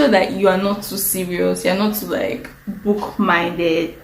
sure that you are not too serious, you're not too like book-minded.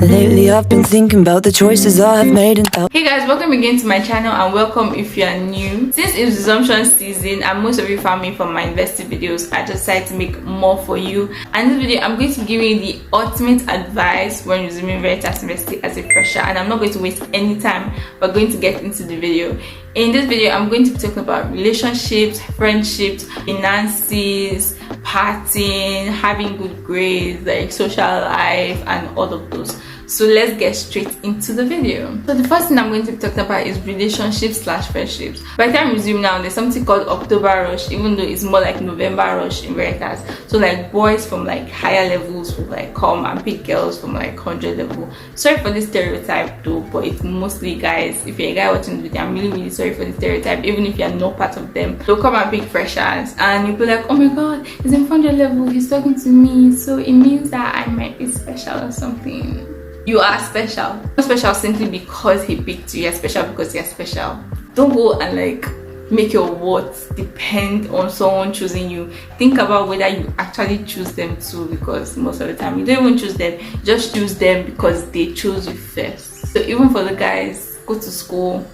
Lately I've been thinking about the choices I have made and Hey guys, welcome again to my channel, and welcome if you are new. Since it's resumption season and most of you found me from my university videos, I decided to make more for you. And in this video I'm going to give you the ultimate advice when resuming Veritas University as a fresher, and I'm not going to waste any time. We're going to get into the video. In this video I'm going to be talking about relationships, friendships, finances, partying, having good grades, like social life and all of those. So let's get straight into the video. So the first thing I'm going to be talking about is relationships / friendships. By the time we resume now, there's something called October rush, even though it's more like November rush in Veritas. So like boys from like higher levels will like come and pick girls from like 100 level. Sorry for this stereotype though, but it's mostly guys. If you're a guy watching the video, I'm really sorry for the stereotype. Even if you're not part of them, they'll come and pick freshers and you'll be like, oh my god, he's in 100 level, he's talking to me, so it means that I might be special or something. You are special. Not special simply because he picked you. You're special because you're special. Don't go and like make your worth depend on someone choosing you. Think about whether you actually choose them too, because most of the time you don't even choose them. You just choose them because they chose you first. So even for the guys, go to school,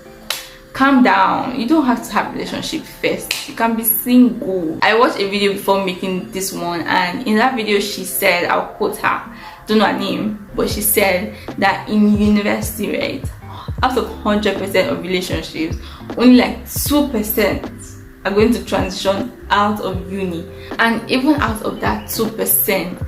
calm down. You don't have to have a relationship first. You can be single. I watched a video before making this one, and in that video she said, I'll quote her, don't know her name, but she said that in university, right, out of 100% of relationships, only like 2% are going to transition out of uni, and even out of that 2%,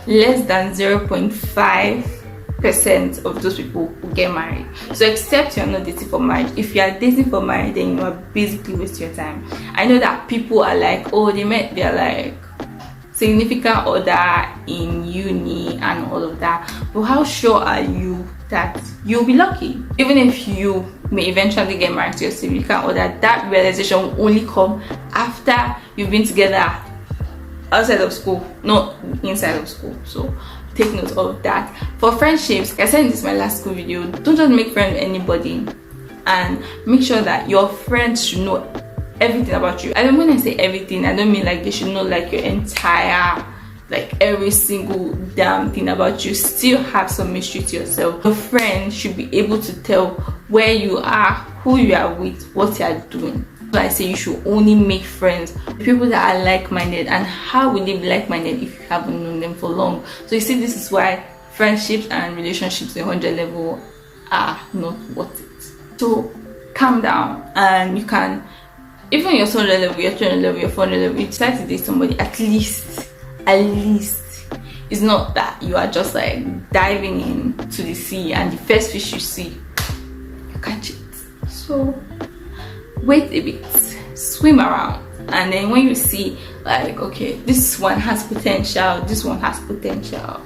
less than 0.5% of those people will get married. So except you're not dating for marriage, if you are dating for marriage, then you are basically wasting your time. I know that people are like, oh, they met their like significant other in uni and all of that, but how sure are you that you'll be lucky? Even if you may eventually get married to your significant other, that realization will only come after you've been together outside of school, not inside of school. So take note of that. For friendships, like I said in this my last school video, don't just make friends with anybody, and make sure that your friends should know everything about you. And when I say everything, I don't mean like they should know like your entire, like every single damn thing about you. Still have some mystery to yourself. Your friend should be able to tell where you are, who you are with, what you are doing. So I say you should only make friends with people that are like-minded. And how will they be like-minded if you haven't known them for long? So you see, this is why friendships and relationships at 100 level are not worth it. So calm down, and you can, even your 200 level, your 300 level, your 400 level, you decide to date somebody, at least it's not that you are just like diving into the sea and the first fish you see, you catch it. So wait a bit, swim around, and then when you see like, okay, this one has potential, this one has potential,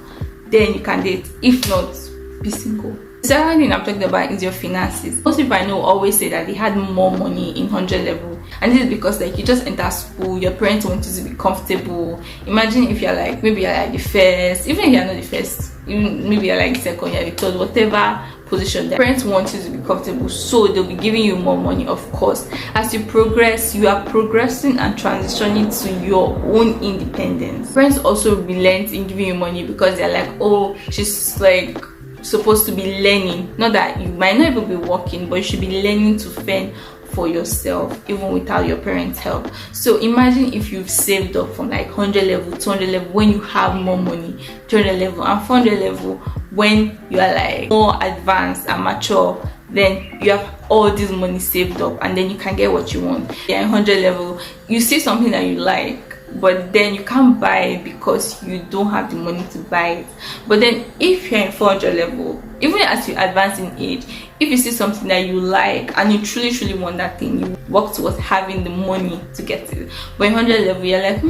then you can date. If not, be single. The second thing I'm talking about is your finances. Most people I know always say that they had more money in 100 level, and this is because like you just enter school, your parents want you to be comfortable. Imagine if you're like, maybe you're like the first, even if you're not the first, even maybe you're like the second, you're the third, whatever position, their parents want you to be comfortable, so they'll be giving you more money. Of course, as you progress, you are progressing and transitioning to your own independence. Parents also relent in giving you money because they're like, oh, she's like supposed to be learning, not that you might not even be working, but you should be learning to fend for yourself even without your parents' help. So imagine if you've saved up from like 100 level, 200 level when you have more money, 300 level and 400 level when you are like more advanced and mature, then you have all this money saved up, and then you can get what you want. Yeah, 100 level, you see something that you like, but then you can't buy it because you don't have the money to buy it. But then if you're in 400 level, even as you advance in age, if you see something that you like and you truly want that thing, you work towards having the money to get it. But in 100 level, you're like,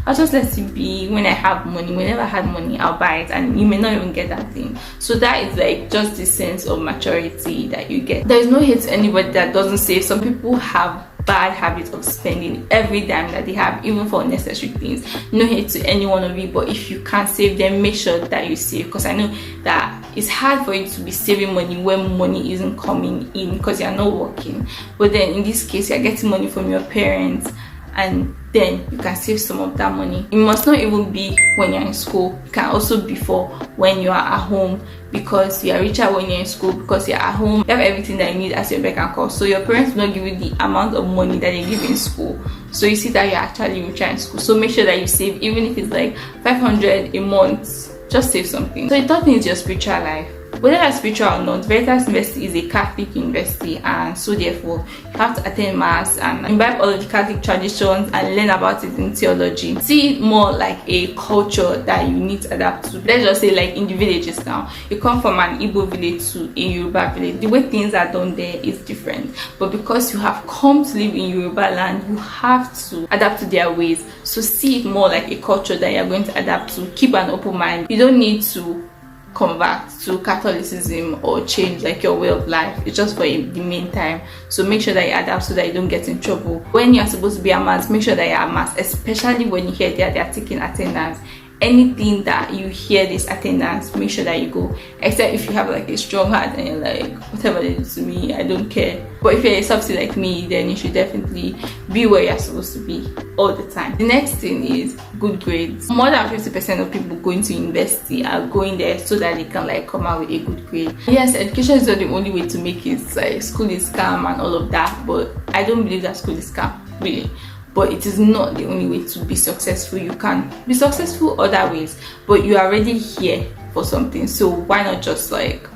I'll just let it be. When I have money, whenever I had money, I'll buy it, and you may not even get that thing. So that is like just the sense of maturity that you get. There is no hate to anybody that doesn't save. Some people have bad habit of spending every dime that they have, even for unnecessary things. No hate to any one of you, but if you can't save, then make sure that you save, because I know that it's hard for you to be saving money when money isn't coming in because you're not working. But then in this case, you're getting money from your parents, and then you can save some of that money. It must not even be when you're in school. It can also be for when you are at home, because you are richer when you're in school, because you're at home, you have everything that you need as your beck and call. So your parents will not give you the amount of money that they give in school. So you see that you're actually richer in school. So make sure that you save, even if it's like 500 a month, just save something. So the third thing is your spiritual life. Whether you're spiritual or not, Veritas University is a Catholic university, and so therefore you have to attend mass and imbibe all of the Catholic traditions and learn about it in theology. See it more like a culture that you need to adapt to. Let's just say, like in the villages now, you come from an Igbo village to a Yoruba village, the way things are done there is different. But because you have come to live in Yoruba land, you have to adapt to their ways. So see it more like a culture that you're going to adapt to. Keep an open mind. You don't need to convert to Catholicism or change like your way of life. It's just for the meantime. So make sure that you adapt so that you don't get in trouble. When you're supposed to be at mass, make sure that you're at mass, especially when you hear that they're taking attendance. Anything that you hear this attendance, make sure that you go, except if you have like a strong heart and you're like, whatever they do to me, I don't care. But if you're a softie like me, then you should definitely be where you're supposed to be all the time. The next thing is good grades. More than 50% of people going to university are going there so that they can like come out with a good grade. Yes, education is not the only way to make it. Like school is scam and all of that, but I don't believe that school is scam, really. But it is not the only way to be successful. You can be successful other ways, but you are already here for something. So why not just like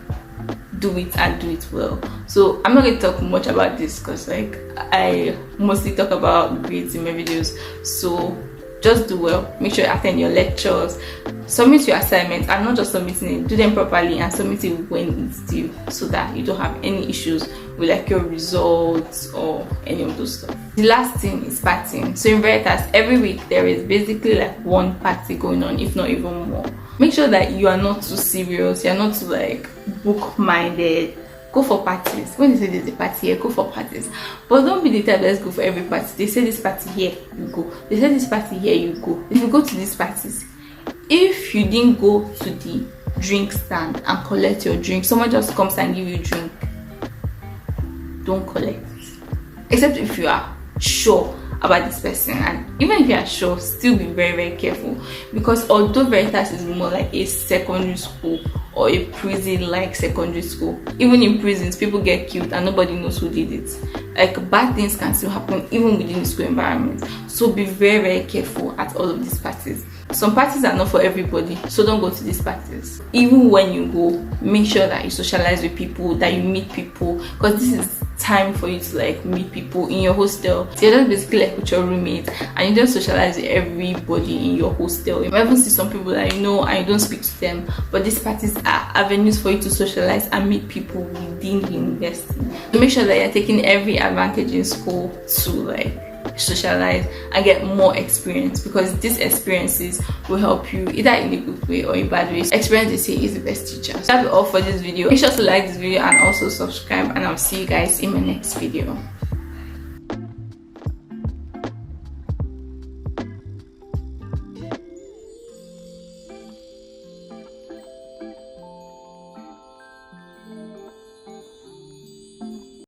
do it and do it well? So I'm not going to talk much about this because like I mostly talk about grades in my videos. So just do well. Make sure you attend your lectures, submit your assignments, and not just submitting it, do them properly and submit it when it's due, so that you don't have any issues with like your results or any of those stuff. The last thing is partying. So in Veritas, every week there is basically like one party going on, if not even more. Make sure that you are not too serious, you're not too like book-minded. Go for parties. When they say there's a party here, go for parties. But don't be the type that's go for every party. They say this party here, you go. They say this party here, you go. If you go to these parties, if you didn't go to the drink stand and collect your drink, someone just comes and give you a drink, don't collect. Except if you are sure about this person, and even if you are sure, still be very, very careful, because although Veritas is more like a secondary school or a prison like secondary school, even in prisons people get killed and nobody knows who did it. Like bad things can still happen even within the school environment. So be very, very careful at all of these parties. Some parties are not for everybody, so don't go to these parties. Even when you go, make sure that you socialize with people, that you meet people, because this is time for you to like meet people in your hostel. So you're just basically like with your roommate, and you don't socialize with everybody in your hostel. You might even see some people that you know and you don't speak to them, but these parties are avenues for you to socialize and meet people within the university. So make sure that you're taking every advantage in school to like socialize and get more experience, because these experiences will help you either in a good way or a bad way. Experience, they say, is the best teacher. So that's all for this video. Make sure to like this video and also subscribe, and I'll see you guys in my next video.